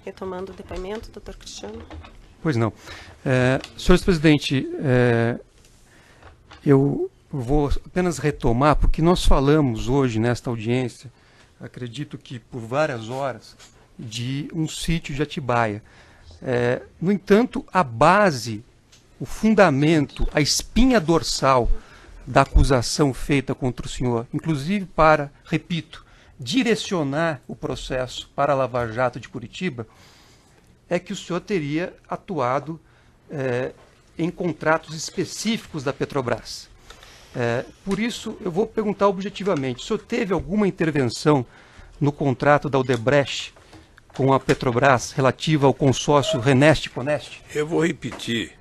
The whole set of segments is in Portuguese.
Retomando o depoimento, doutor Cristiano. Pois não. Senhor presidente, eu vou apenas retomar, porque nós falamos hoje nesta audiência, acredito que por várias horas, de um sítio de Atibaia. No entanto, a base, o fundamento, a espinha dorsal da acusação feita contra o senhor, inclusive para, repito, direcionar o processo para a Lava Jato de Curitiba, é que o senhor teria atuado em contratos específicos da Petrobras. Por isso, eu vou perguntar objetivamente, o senhor teve alguma intervenção no contrato da Odebrecht com a Petrobras relativa ao consórcio Reneste-Coneste? Eu vou repetir.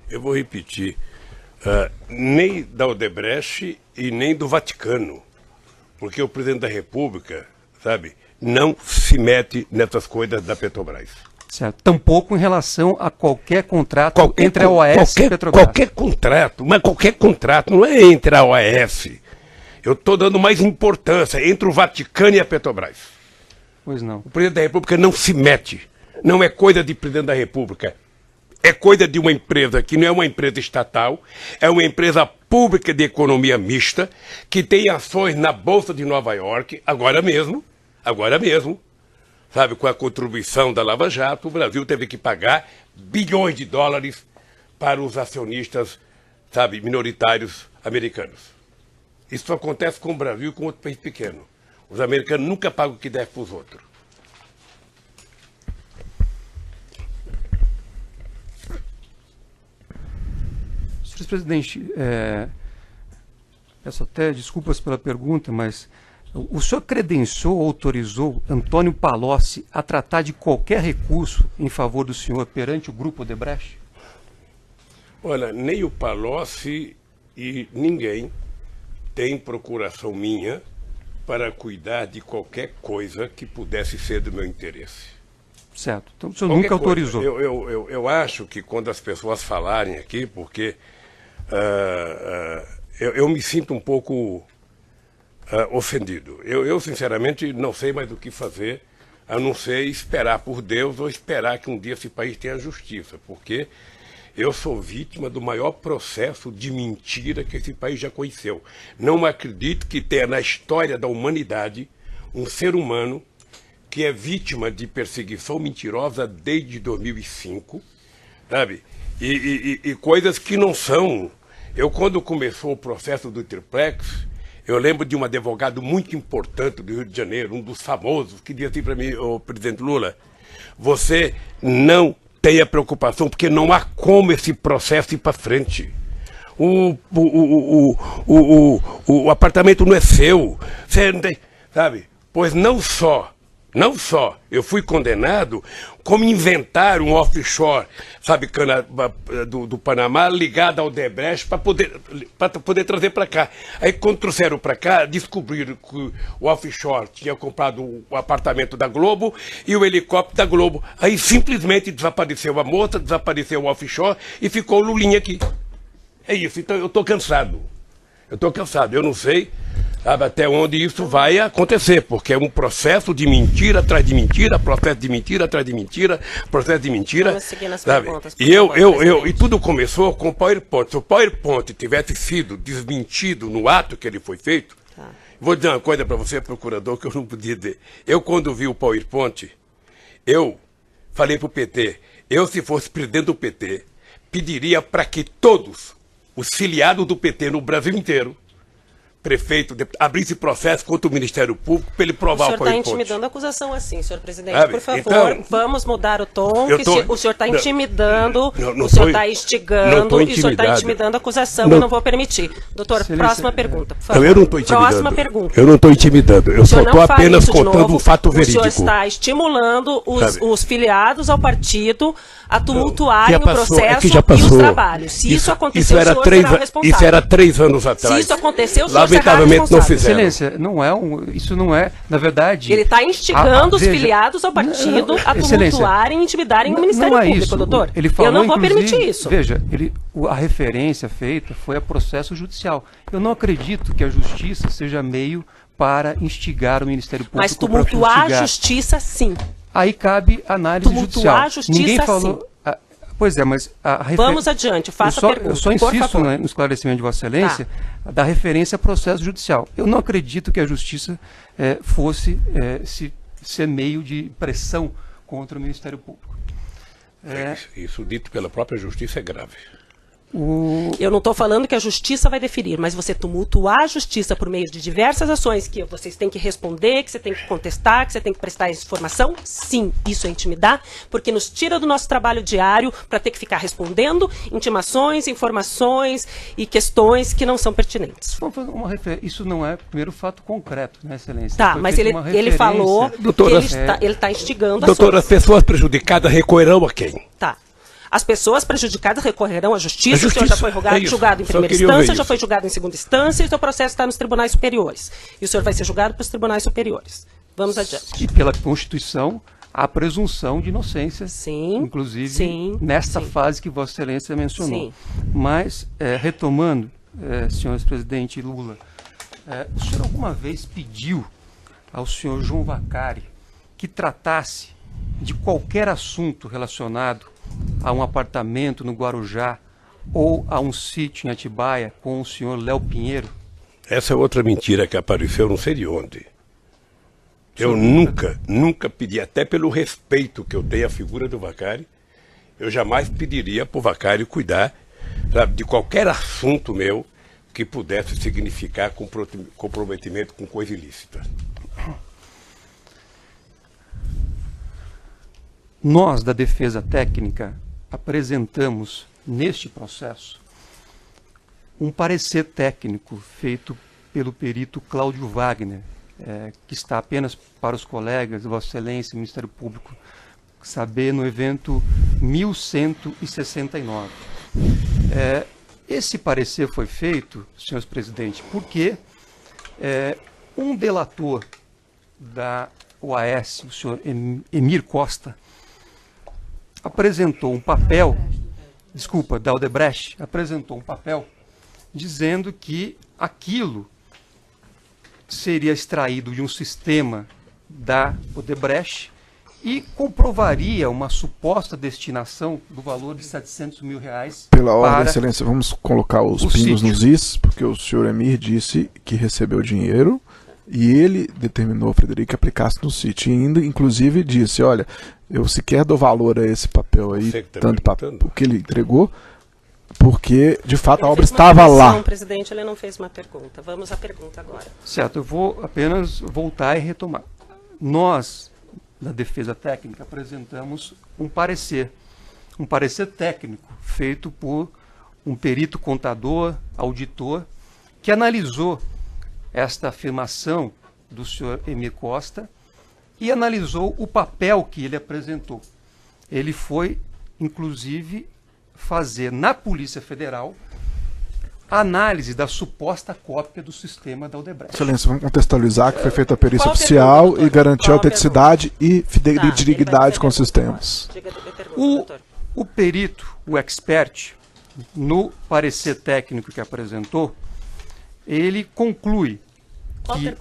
Nem da Odebrecht e nem do Vaticano, porque o presidente da República, sabe, não se mete nessas coisas da Petrobras. Certo. Tampouco em relação a qualquer contrato entre a OAS e a Petrobras. Qualquer contrato, mas qualquer contrato não é entre a OAS. Eu estou dando mais importância entre o Vaticano e a Petrobras. Pois não. O presidente da República não se mete. Não é coisa de presidente da República. É coisa de uma empresa que não é uma empresa estatal, é uma empresa pública de economia mista, que tem ações na Bolsa de Nova York, agora mesmo, sabe, com a contribuição da Lava Jato, o Brasil teve que pagar bilhões de dólares para os acionistas, sabe, minoritários americanos. Isso acontece com o Brasil e com outro país pequeno. Os americanos nunca pagam o que deve para os outros. Senhor presidente, peço até desculpas pela pergunta, mas o senhor credenciou ou autorizou Antônio Palocci a tratar de qualquer recurso em favor do senhor perante o Grupo Odebrecht? Olha, nem o Palocci e ninguém tem procuração minha para cuidar de qualquer coisa que pudesse ser do meu interesse. Certo. Então o senhor nunca autorizou. Eu acho que quando as pessoas falarem aqui, porque eu me sinto um pouco ofendido. Eu, sinceramente, não sei mais o que fazer, a não ser esperar por Deus ou esperar que um dia esse país tenha justiça, porque eu sou vítima do maior processo de mentira que esse país já conheceu. Não acredito que tenha na história da humanidade um ser humano que é vítima de perseguição mentirosa desde 2005, sabe? E coisas que não são. Quando começou o processo do Triplex, eu lembro de um advogado muito importante do Rio de Janeiro, um dos famosos, que dizia assim para mim, o presidente Lula, você não tenha preocupação, porque não há como esse processo ir para frente. O apartamento não é seu, você não tem, sabe? Pois não só eu fui condenado, como inventar um offshore, sabe, do Panamá, ligado ao Odebrecht para poder trazer para cá. Aí quando trouxeram para cá, descobriram que o offshore tinha comprado o apartamento da Globo e o helicóptero da Globo. Aí simplesmente desapareceu a moça, desapareceu o offshore e ficou o Lulinha aqui. É isso, então eu estou cansado. Eu não sei, sabe, até onde isso vai acontecer, porque é um processo de mentira atrás de mentira, processo de mentira atrás de mentira, processo de mentira. Vamos seguir nas perguntas, e tudo começou com o PowerPoint. Se o PowerPoint tivesse sido desmentido no ato que ele foi feito, vou dizer uma coisa para você, procurador, que eu não podia dizer. Eu, quando vi o PowerPoint, eu falei para o PT, se fosse presidente do PT, pediria para que todos os filiados do PT no Brasil inteiro, prefeito, abrisse processo contra o Ministério Público para ele provar o PowerPoint. O senhor está intimidando a acusação assim, senhor presidente. Por favor, então, vamos mudar o tom, o senhor está intimidando, o senhor está instigando e o senhor está intimidando a acusação, eu não vou permitir. Doutor, próxima pergunta, por favor. Eu não estou intimidando. Próxima pergunta. Eu não estou intimidando, eu só estou apenas contando um fato verídico. O senhor está estimulando os filiados ao partido a tumultuarem o processo e os trabalhos. Se isso aconteceu, o senhor será responsável. Isso era 3 anos atrás. Se isso aconteceu, o senhor lamentavelmente não fizeram. Excelência, isso não é, na verdade... Ele está instigando os filiados ao partido a tumultuarem e intimidarem o Ministério Público, doutor. Ele falou, eu não vou permitir isso. Veja, a referência feita foi a processo judicial. Eu não acredito que a justiça seja meio para instigar o Ministério Público. Mas tumultuar a justiça, sim. Aí cabe análise judicial. A justiça, ninguém falou... sim. Pois é, mas... Vamos adiante, faça a pergunta, eu só insisto no esclarecimento de Vossa Excelência da referência a processo judicial. Eu não acredito que a justiça fosse ser meio de pressão contra o Ministério Público. Isso dito pela própria justiça é grave. Eu não estou falando que a justiça vai definir, mas você tumultuar a justiça por meio de diversas ações que vocês têm que responder, que você tem que contestar, que você tem que prestar informação, sim, isso é intimidar, porque nos tira do nosso trabalho diário para ter que ficar respondendo intimações, informações e questões que não são pertinentes. Isso não é primeiro fato concreto, né, Excelência? Tá, mas ele falou doutora, que ele está instigando doutora, as pessoas prejudicadas recorrerão a quem? Tá. As pessoas prejudicadas recorrerão à justiça, o senhor já foi julgado em primeira instância, já foi julgado em segunda instância, e o seu processo está nos tribunais superiores. E o senhor vai ser julgado pelos tribunais superiores. Vamos adiante. E pela Constituição, a presunção de inocência, sim, inclusive nesta fase que Vossa Excelência mencionou. Sim. Mas, retomando, senhores presidente Lula, o senhor alguma vez pediu ao senhor João Vacari que tratasse de qualquer assunto relacionado a um apartamento no Guarujá ou a um sítio em Atibaia com o senhor Léo Pinheiro? Essa é outra mentira que apareceu não sei de onde. Eu nunca pedi, até pelo respeito que eu tenho à figura do Vacari, eu jamais pediria para o Vacari cuidar, sabe, de qualquer assunto meu que pudesse significar comprometimento com coisa ilícita. Nós, da Defesa Técnica, apresentamos, neste processo, um parecer técnico feito pelo perito Cláudio Wagner, que está apenas para os colegas, Vossa Excelência, Ministério Público, saber no evento 1169. Esse parecer foi feito, senhores presidentes, porque um delator da OAS, o senhor Emir Costa, apresentou um papel, da Odebrecht, apresentou um papel dizendo que aquilo seria extraído de um sistema da Odebrecht e comprovaria uma suposta destinação do valor de R$700 mil. Pela ordem, Excelência, vamos colocar os pingos nos is, porque o senhor Emir disse que recebeu dinheiro e ele determinou, Frederico, que aplicasse no sítio. E ainda, inclusive, disse, olha, eu sequer dou valor a esse papel aí, tanto o que ele entregou, porque, de fato, a obra estava lá. Não, presidente, ele não fez uma pergunta. Vamos à pergunta agora. Certo, eu vou apenas voltar e retomar. Nós, da Defesa Técnica, apresentamos um parecer técnico feito por um perito contador, auditor, que analisou esta afirmação do senhor Emir Costa e analisou o papel que ele apresentou. Ele foi, inclusive, fazer na Polícia Federal a análise da suposta cópia do sistema da Odebrecht. Excelência, vamos contextualizar que foi feita a perícia oficial e garantir a autenticidade e fidelidade com os sistemas. O perito, o expert, no parecer técnico que apresentou, ele conclui que...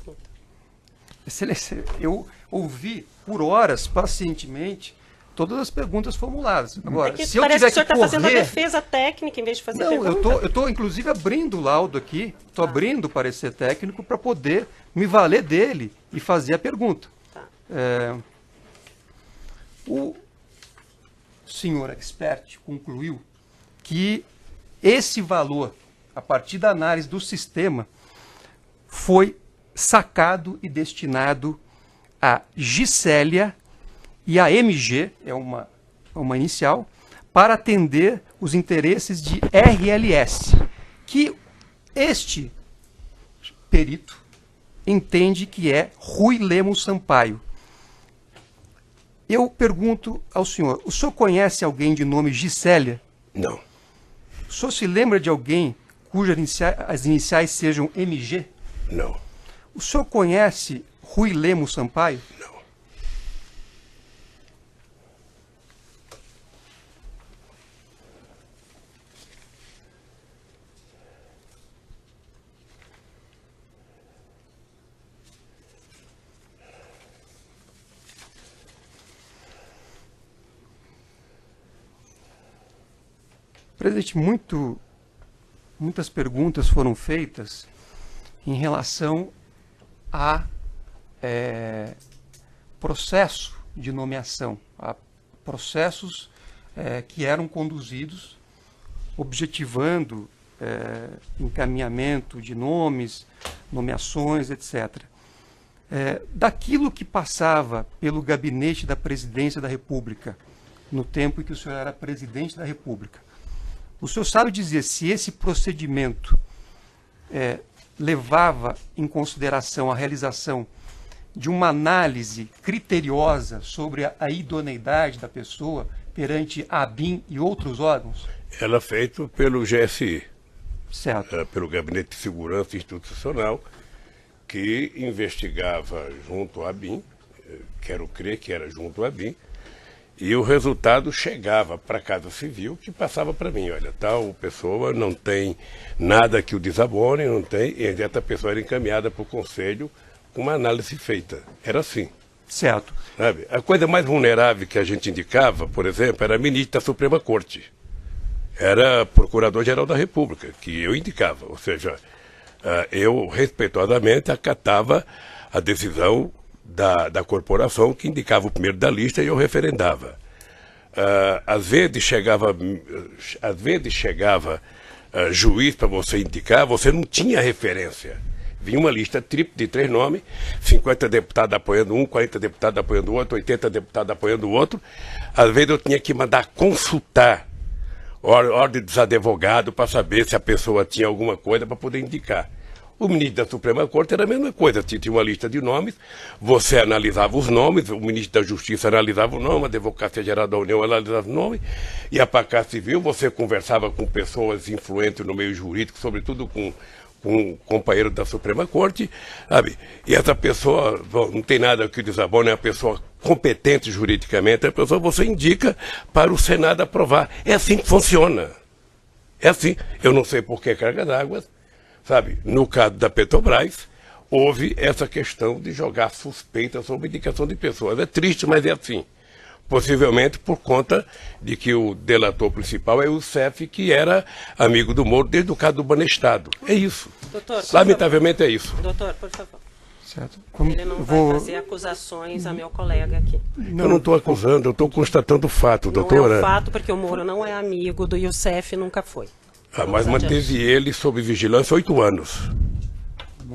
Excelência, eu ouvi por horas, pacientemente, todas as perguntas formuladas. Agora, se eu tiver que correr... Parece que o senhor está fazendo a defesa técnica em vez de fazer pergunta. Não, eu estou inclusive abrindo o laudo aqui, estou abrindo o parecer técnico para poder me valer dele e fazer a pergunta. O senhor expert concluiu que esse valor, a partir da análise do sistema, foi sacado e destinado a Gisélia e a MG, é uma inicial, para atender os interesses de RLS, que este perito entende que é Rui Lemos Sampaio. Eu pergunto ao senhor, o senhor conhece alguém de nome Gisélia? Não. O senhor se lembra de alguém cujas as iniciais sejam MG? Não. O senhor conhece Rui Lemos Sampaio? Não. Presidente, muitas perguntas foram feitas em relação a processo de nomeação, a processos que eram conduzidos objetivando encaminhamento de nomes, nomeações, etc. Daquilo que passava pelo gabinete da Presidência da República, no tempo em que o senhor era presidente da República, o senhor sabe dizer se esse procedimento levava em consideração a realização de uma análise criteriosa sobre a idoneidade da pessoa perante a ABIN e outros órgãos? Ela é feita pelo GSI, certo. Pelo Gabinete de Segurança Institucional, que investigava junto à ABIN, quero crer que era junto à ABIN, e o resultado chegava para a Casa Civil, que passava para mim, olha, tal pessoa não tem nada que o desabone, não tem, e essa pessoa era encaminhada para o Conselho com uma análise feita. Era assim. Certo. Sabe? A coisa mais vulnerável que a gente indicava, por exemplo, era a ministra da Suprema Corte. Era Procurador-Geral da República, que eu indicava, ou seja, eu respeitosamente acatava a decisão da corporação que indicava o primeiro da lista e eu referendava. Às vezes chegava juiz para você indicar, você não tinha referência. Vinha uma lista tríplice de 3 nomes, 50 deputados apoiando um, 40 deputados apoiando o outro, 80 deputados apoiando o outro. Às vezes eu tinha que mandar consultar ordem dos advogados para saber se a pessoa tinha alguma coisa para poder indicar. O ministro da Suprema Corte era a mesma coisa, tinha uma lista de nomes, você analisava os nomes, o ministro da Justiça analisava o nome, a Advocacia Geral da União analisava o nome, ia para a Casa Civil, você conversava com pessoas influentes no meio jurídico, sobretudo com um companheiro da Suprema Corte, sabe? E essa pessoa, não tem nada que desabone, é uma pessoa competente juridicamente, a pessoa você indica para o Senado aprovar. É assim que funciona. É assim. Eu não sei por que carga d'água, sabe? No caso da Petrobras, houve essa questão de jogar suspeita sobre indicação de pessoas. É triste, mas é assim. Possivelmente por conta de que o delator principal é o CEF, que era amigo do Moro desde o caso do Banestado. É isso. Doutor, lamentavelmente é isso. Doutor, por favor. Certo. Ele não vai fazer acusações a meu colega aqui. Eu não estou acusando, eu estou constatando o fato, doutora. Não é um fato, porque o Moro não é amigo do Youssef, nunca foi. Mas manteve ele sob vigilância 8 anos.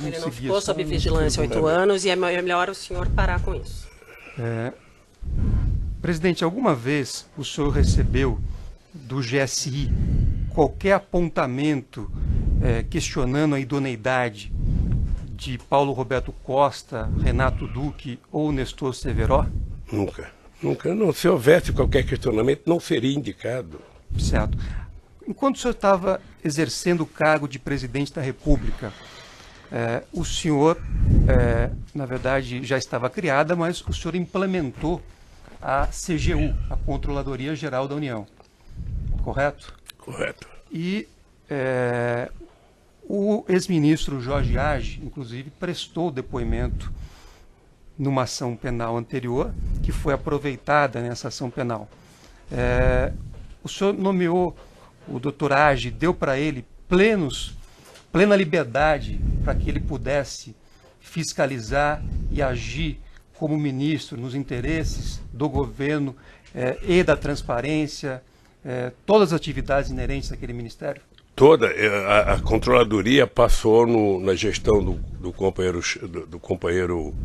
Ele não ficou sob vigilância 8 anos e é melhor o senhor parar com isso. Presidente, alguma vez o senhor recebeu do GSI qualquer apontamento questionando a idoneidade de Paulo Roberto Costa, Renato Duque ou Nestor Severo? Nunca. Nunca. Não, se houvesse qualquer questionamento, não seria indicado. Certo. Enquanto o senhor estava exercendo o cargo de presidente da República, o senhor, na verdade, já estava criada, mas o senhor implementou a CGU, a Controladoria Geral da União. Correto? Correto. E o ex-ministro Jorge Age, inclusive, prestou depoimento numa ação penal anterior, que foi aproveitada nessa ação penal. O senhor nomeou o doutor Age, deu para ele plena liberdade para que ele pudesse fiscalizar e agir como ministro nos interesses do governo e da transparência, todas as atividades inerentes àquele ministério? Toda. A Controladoria passou na gestão do companheiro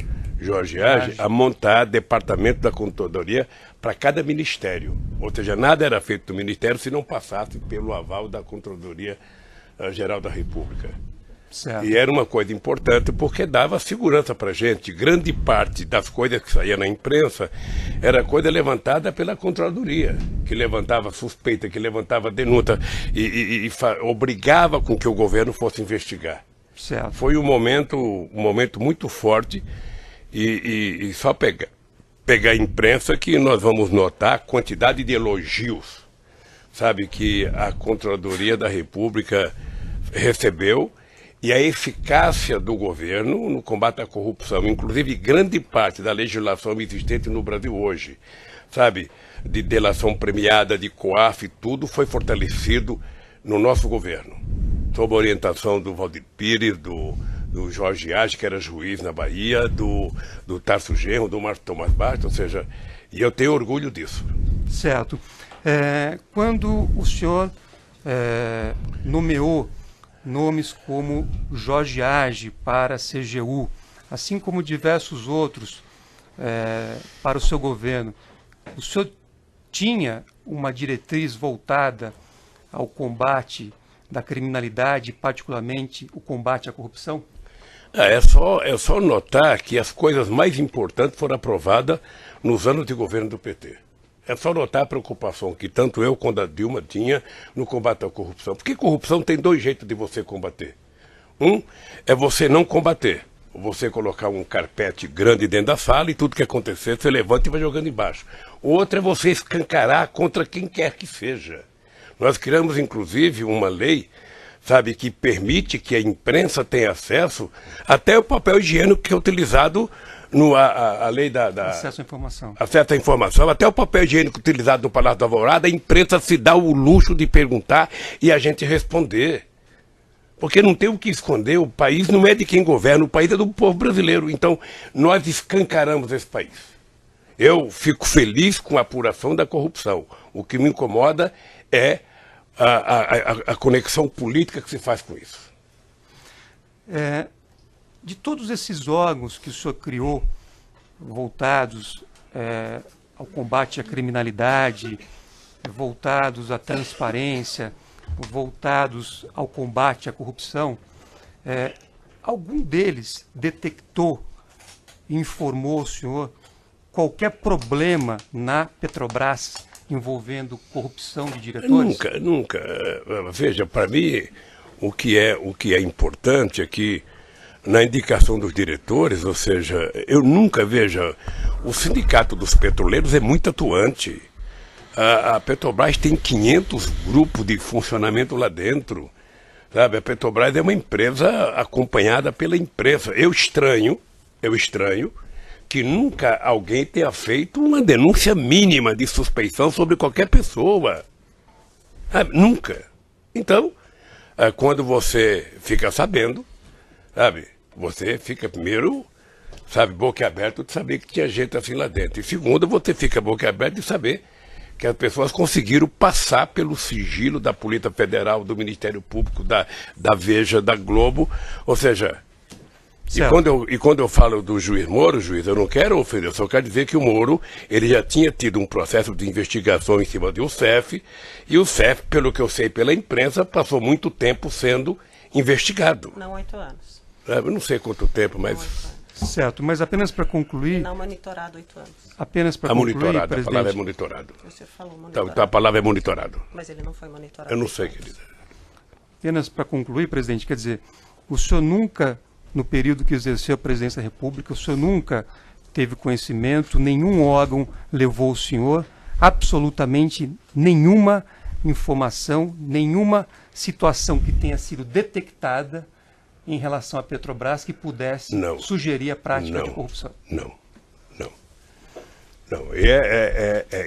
Jorge Age a montar departamento da Controladoria para cada ministério. Ou seja, nada era feito do ministério se não passasse pelo aval da Controladoria Geral da República. Certo. E era uma coisa importante porque dava segurança para a gente. Grande parte das coisas que saía na imprensa era coisa levantada pela Controladoria, que levantava suspeita, que levantava denúncia e obrigava com que o governo fosse investigar. Certo. Foi um momento muito forte e só pegar a imprensa que nós vamos notar a quantidade de elogios, sabe, que a Controladoria da República recebeu. E a eficácia do governo no combate à corrupção, inclusive grande parte da legislação existente no Brasil hoje, sabe? de delação premiada, de COAF, tudo foi fortalecido no nosso governo, sob a orientação do Valdir Pires, do Jorge Age, que era juiz na Bahia, do Tarso Genro, do Marco Tomás Bastos, ou seja, e eu tenho orgulho disso. Certo. Quando o senhor nomeou nomes como Jorge Age para a CGU, assim como diversos outros para o seu governo, o senhor tinha uma diretriz voltada ao combate da criminalidade, particularmente o combate à corrupção? É só notar que as coisas mais importantes foram aprovadas nos anos de governo do PT. É só notar a preocupação que tanto eu quanto a Dilma tinha no combate à corrupção. Porque corrupção tem dois jeitos de você combater. Um é você não combater. Você colocar um carpete grande dentro da sala e tudo que acontecer você levanta e vai jogando embaixo. O outro é você escancarar contra quem quer que seja. Nós criamos, inclusive, uma lei, sabe, que permite que a imprensa tenha acesso até o papel higiênico que é utilizado a lei da acesso à informação. Acesso à informação, até o papel higiênico utilizado no Palácio da Alvorada, a imprensa se dá o luxo de perguntar e a gente responder. Porque não tem o que esconder, o país não é de quem governa, o país é do povo brasileiro. Então, nós escancaramos esse país. Eu fico feliz com a apuração da corrupção. O que me incomoda é a conexão política que se faz com isso. De todos esses órgãos que o senhor criou, voltados ao combate à criminalidade, voltados à transparência, voltados ao combate à corrupção, algum deles detectou e informou o senhor qualquer problema na Petrobras envolvendo corrupção de diretores? Nunca. Veja, para mim, o que é importante é que na indicação dos diretores, ou seja, eu nunca veja, o sindicato dos petroleiros é muito atuante. A Petrobras tem 500 grupos de funcionamento lá dentro, sabe? A Petrobras é uma empresa acompanhada pela imprensa. Eu estranho que nunca alguém tenha feito uma denúncia mínima de suspeição sobre qualquer pessoa. Sabe? Nunca. Então, quando você fica sabendo, sabe? Você fica primeiro, sabe, boca aberta de saber que tinha gente assim lá dentro. E segundo, você fica boca aberta de saber que as pessoas conseguiram passar pelo sigilo da Polícia Federal, do Ministério Público, da Veja, da Globo, ou seja... E quando eu falo do juiz Moro, eu não quero ofender, eu só quero dizer que o Moro, ele já tinha tido um processo de investigação em cima do CEF, e o CEF, pelo que eu sei pela imprensa, passou muito tempo sendo investigado. Não 8 anos. Eu não sei quanto tempo, mas... Certo, mas apenas para concluir... Não monitorado 8 anos. Apenas para concluir, monitorado, presidente... A palavra é monitorado. Você falou monitorado. Então a palavra é monitorado. Mas ele não foi monitorado. Eu não sei, querida. Apenas para concluir, presidente, quer dizer, o senhor nunca, no período que exerceu a presidência da República, o senhor nunca teve conhecimento, nenhum órgão levou o senhor, absolutamente nenhuma informação, nenhuma situação que tenha sido detectada em relação à Petrobras que pudesse sugerir a prática de corrupção. Não.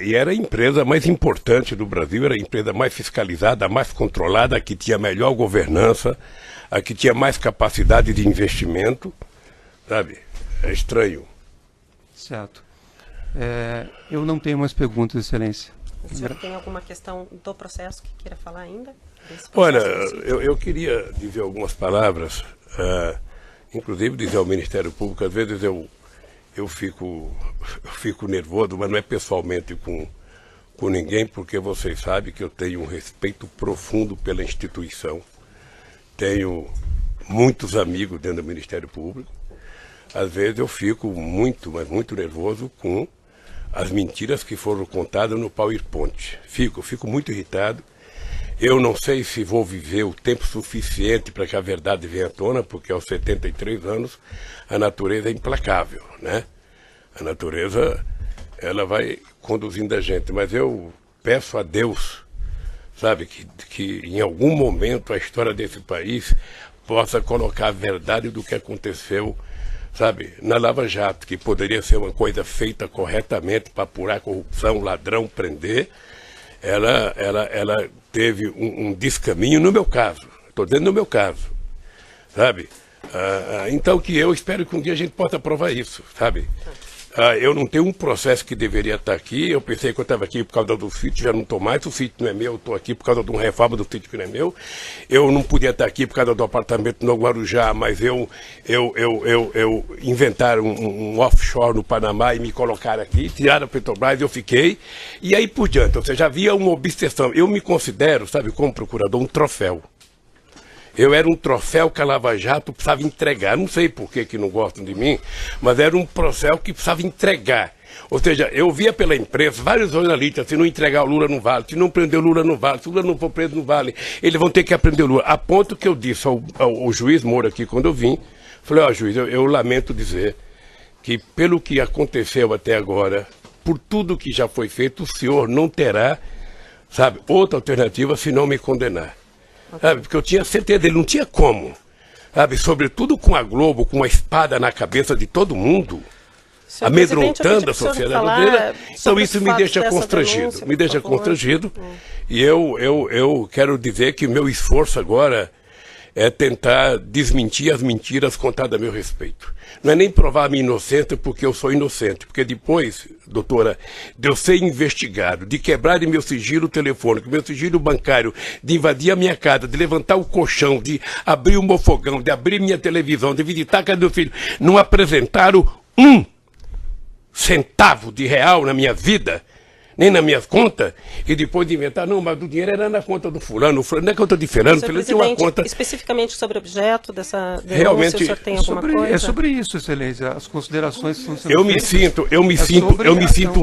E era a empresa mais importante do Brasil, era a empresa mais fiscalizada, a mais controlada, a que tinha melhor governança, a que tinha mais capacidade de investimento, sabe? É estranho. Certo. Eu não tenho mais perguntas, Excelência. O senhor tem alguma questão do processo que queira falar ainda? Olha, eu queria dizer algumas palavras, inclusive dizer ao Ministério Público, às vezes eu fico nervoso, mas não é pessoalmente com ninguém, porque vocês sabem que eu tenho um respeito profundo pela instituição. Tenho muitos amigos dentro do Ministério Público. Às vezes eu fico muito, mas muito nervoso com as mentiras que foram contadas no PowerPoint. Fico muito irritado. Eu não sei se vou viver o tempo suficiente para que a verdade venha à tona, porque aos 73 anos a natureza é implacável, né? A natureza, ela vai conduzindo a gente, mas eu peço a Deus, sabe, que em algum momento a história desse país possa colocar a verdade do que aconteceu sabe, na Lava Jato, que poderia ser uma coisa feita corretamente para apurar corrupção, ladrão, prender, ela teve um descaminho no meu caso. Estou dizendo no meu caso, sabe? Então que eu espero que um dia a gente possa provar isso, sabe? Eu não tenho um processo que deveria estar aqui. Eu pensei que eu estava aqui por causa do sítio, já não estou mais. O sítio não é meu, eu estou aqui por causa de uma reforma do sítio que não é meu. Eu não podia estar aqui por causa do apartamento no Guarujá, mas eu inventaram um offshore no Panamá e me colocaram aqui, tiraram a Petrobras, eu fiquei. E aí por diante, ou seja, havia uma obsessão. Eu me considero, sabe, como procurador, um troféu. Eu era um troféu que a Lava Jato precisava entregar. Não sei por que não gostam de mim, mas era um troféu que precisava entregar. Ou seja, eu via pela imprensa vários jornalistas, se não entregar o Lula não vale, se não prender o Lula não vale, se o Lula não for preso não vale, eles vão ter que aprender o Lula. A ponto que eu disse ao juiz Moro aqui quando eu vim, falei, juiz, eu lamento dizer que pelo que aconteceu até agora, por tudo que já foi feito, o senhor não terá, sabe, outra alternativa se não me condenar. Sabe, porque eu tinha certeza, ele não tinha como, sabe, sobretudo com a Globo, com a espada na cabeça de todo mundo, amedrontando a sociedade brasileira. Então isso me deixa constrangido, e eu quero dizer que o meu esforço agora é tentar desmentir as mentiras contadas a meu respeito. Não é nem provar a minha inocência porque eu sou inocente, porque depois, doutora, de eu ser investigado, de quebrar meu sigilo telefônico, meu sigilo bancário, de invadir a minha casa, de levantar o colchão, de abrir o meu fogão, de abrir minha televisão, de visitar a casa do meu filho, não apresentaram um centavo de real na minha vida, nem na minha conta, e depois de inventar, não, mas o dinheiro era na conta do fulano, não é conta de fulano tinha uma conta... Especificamente sobre o objeto dessa denúncia, realmente, o senhor tem alguma coisa? É sobre isso, Excelência, as considerações são eu me sinto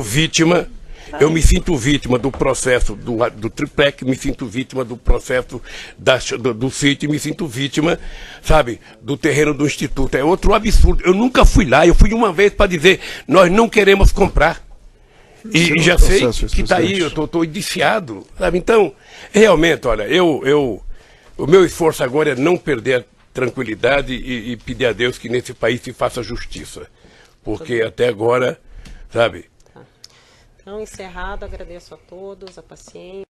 vítima, eu me sinto vítima do processo do Triplec, me sinto vítima do processo do sítio, me sinto vítima, sabe, do terreno do Instituto. É outro absurdo. Eu nunca fui lá, eu fui uma vez para dizer, nós não queremos comprar. E já sei que está aí, eu estou indiciado, sabe? Então, realmente, olha, o meu esforço agora é não perder a tranquilidade e pedir a Deus que nesse país se faça justiça. Porque até agora, sabe? Então, encerrado, agradeço a todos a paciência.